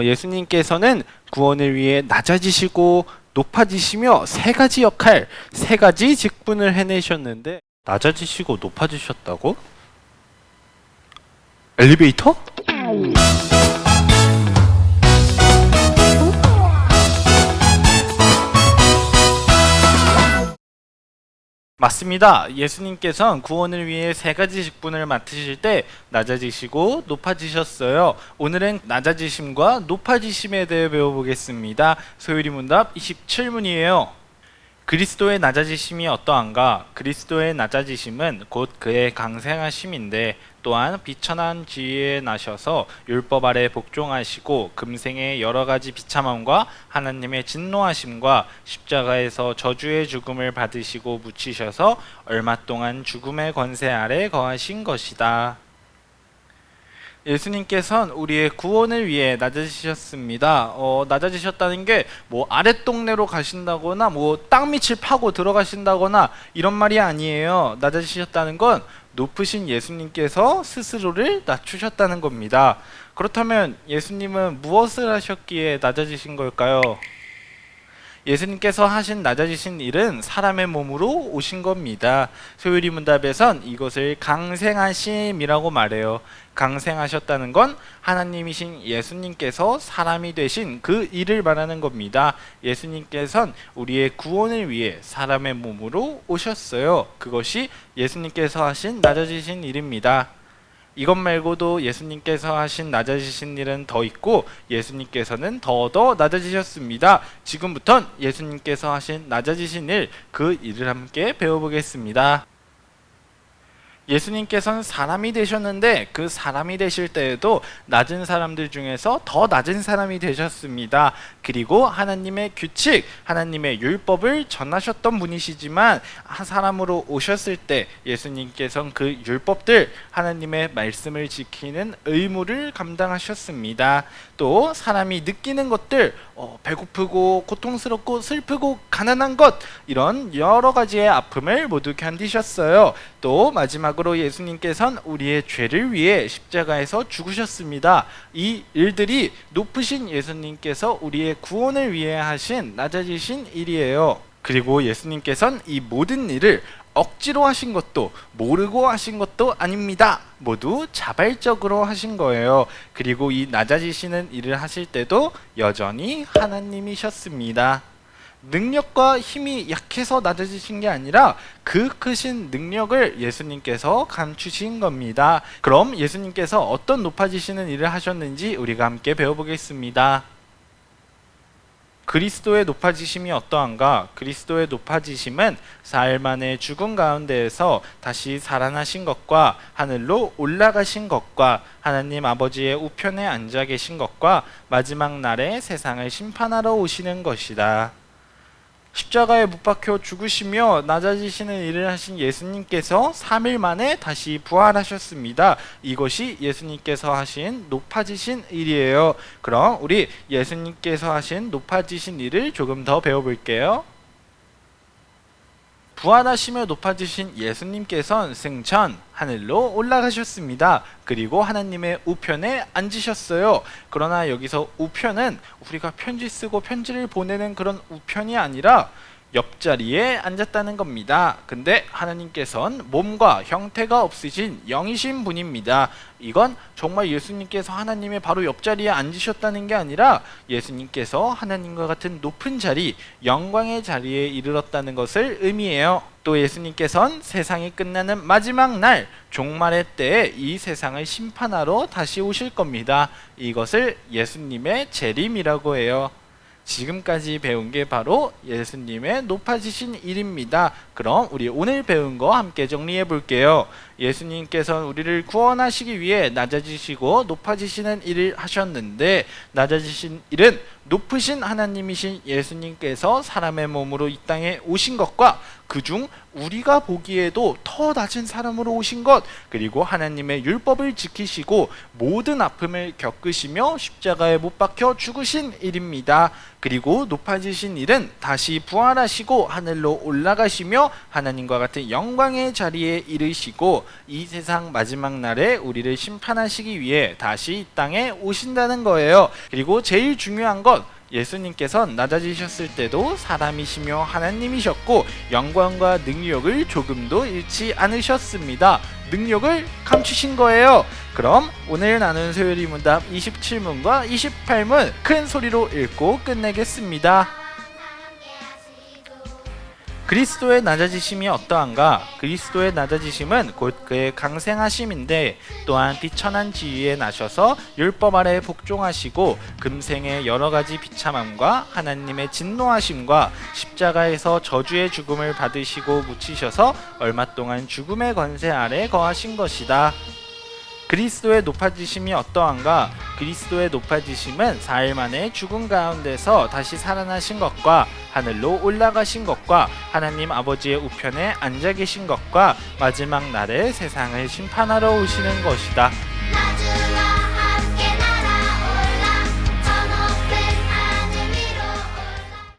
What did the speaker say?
예수님께서는 구원을 위해 낮아지시고 높아지시며 세 가지 역할, 세 가지 직분을 해내셨는데 낮아지시고 높아지셨다고? 엘리베이터? 맞습니다. 예수님께서는 구원을 위해 세 가지 직분을 맡으실 때 낮아지시고 높아지셨어요. 오늘은 낮아지심과 높아지심에 대해 배워보겠습니다. 소율이 문답 27문이에요. 그리스도의 낮아지심이 어떠한가? 그리스도의 낮아지심은 곧 그의 강생하심인데 또한 비천한 지위에 나셔서 율법 아래 복종하시고 금생의 여러 가지 비참함과 하나님의 진노하심과 십자가에서 저주의 죽음을 받으시고 묻히셔서 얼마 동안 죽음의 권세 아래 거하신 것이다. 예수님께서는 우리의 구원을 위해 낮아지셨습니다. 낮아지셨다는 게 뭐 아랫동네로 가신다거나 뭐 땅밑을 파고 들어가신다거나 이런 말이 아니에요. 낮아지셨다는 건 높으신 예수님께서 스스로를 낮추셨다는 겁니다. 그렇다면 예수님은 무엇을 하셨기에 낮아지신 걸까요? 예수님께서 하신 낮아지신 일은 사람의 몸으로 오신 겁니다. 소율이 문답에선 이것을 강생하심이라고 말해요. 강생하셨다는 건 하나님이신 예수님께서 사람이 되신 그 일을 말하는 겁니다. 예수님께서는 우리의 구원을 위해 사람의 몸으로 오셨어요. 그것이 예수님께서 하신 낮아지신 일입니다. 이것 말고도 예수님께서 하신 낮아지신 일은 더 있고 예수님께서는 더더 낮아지셨습니다. 지금부턴 예수님께서 하신 낮아지신 일, 그 일을 함께 배워보겠습니다. 예수님께서는 사람이 되셨는데 그 사람이 되실 때에도 낮은 사람들 중에서 더 낮은 사람이 되셨습니다. 그리고 하나님의 규칙, 하나님의 율법을 전하셨던 분이시지만 한 사람으로 오셨을 때 예수님께서는 그 율법들, 하나님의 말씀을 지키는 의무를 감당하셨습니다. 또 사람이 느끼는 것들, 배고프고 고통스럽고 슬프고 가난한 것, 이런 여러 가지의 아픔을 모두 견디셨어요. 또 마지막으로 예수님께서는 우리의 죄를 위해 십자가에서 죽으셨습니다. 이 일들이 높으신 예수님께서 우리의 구원을 위해 하신 낮아지신 일이에요. 그리고 예수님께서는 이 모든 일을 억지로 하신 것도 모르고 하신 것도 아닙니다. 모두 자발적으로 하신 거예요. 그리고 이 낮아지시는 일을 하실 때도 여전히 하나님이셨습니다. 능력과 힘이 약해서 낮아지신 게 아니라 그 크신 능력을 예수님께서 감추신 겁니다. 그럼 예수님께서 어떤 높아지시는 일을 하셨는지 우리가 함께 배워보겠습니다. 그리스도의 높아지심이 어떠한가? 그리스도의 높아지심은 사흘 만에 죽은 가운데에서 다시 살아나신 것과 하늘로 올라가신 것과 하나님 아버지의 우편에 앉아 계신 것과 마지막 날에 세상을 심판하러 오시는 것이다. 십자가에 못 박혀 죽으시며 낮아지시는 일을 하신 예수님께서 3일 만에 다시 부활하셨습니다. 이것이 예수님께서 하신 높아지신 일이에요. 그럼 우리 예수님께서 하신 높아지신 일을 조금 더 배워볼게요. 부활하시며 높아지신 예수님께서는 승천, 하늘로 올라가셨습니다. 그리고 하나님의 우편에 앉으셨어요. 그러나 여기서 우편은 우리가 편지 쓰고 편지를 보내는 그런 우편이 아니라 옆자리에 앉았다는 겁니다. 근데 하나님께서는 몸과 형태가 없으신 영이신 분입니다. 이건 정말 예수님께서 하나님의 바로 옆자리에 앉으셨다는 게 아니라 예수님께서 하나님과 같은 높은 자리, 영광의 자리에 이르렀다는 것을 의미해요. 또 예수님께서는 세상이 끝나는 마지막 날, 종말의 때에 이 세상을 심판하러 다시 오실 겁니다. 이것을 예수님의 재림이라고 해요. 지금까지 배운 게 바로 예수님의 높아지신 일입니다. 그럼 우리 오늘 배운 거 함께 정리해 볼게요. 예수님께서는 우리를 구원하시기 위해 낮아지시고 높아지시는 일을 하셨는데 낮아지신 일은 높으신 하나님이신 예수님께서 사람의 몸으로 이 땅에 오신 것과 그중 우리가 보기에도 더 낮은 사람으로 오신 것, 그리고 하나님의 율법을 지키시고 모든 아픔을 겪으시며 십자가에 못 박혀 죽으신 일입니다. 그리고 높아지신 일은 다시 부활하시고 하늘로 올라가시며 하나님과 같은 영광의 자리에 이르시고 아니고 이 세상 마지막 날에 우리를 심판하시기 위해 다시 이 땅에 오신다는 거예요. 그리고 제일 중요한 것, 예수님께서 낮아지셨을 때도 사람이시며 하나님이셨고 영광과 능력을 조금도 잃지 않으셨습니다. 능력을 감추신 거예요. 그럼 오늘 나눈 소요리 문답 27문과 28문 큰 소리로 읽고 끝내겠습니다. 그리스도의 낮아지심이 어떠한가? 그리스도의 낮아지심은 곧 그의 강생하심인데 또한 비천한 지위에 나셔서 율법 아래 복종하시고 금생의 여러가지 비참함과 하나님의 진노하심과 십자가에서 저주의 죽음을 받으시고 묻히셔서 얼마 동안 죽음의 권세 아래 거하신 것이다. 그리스도의 높아지심이 어떠한가? 그리스도의 높아지심은 4일 만에 죽음 가운데서 다시 살아나신 것과 하늘로 올라가신 것과 하나님 아버지의 우편에 앉아 계신 것과 마지막 날에 세상을 심판하러 오시는 것이다.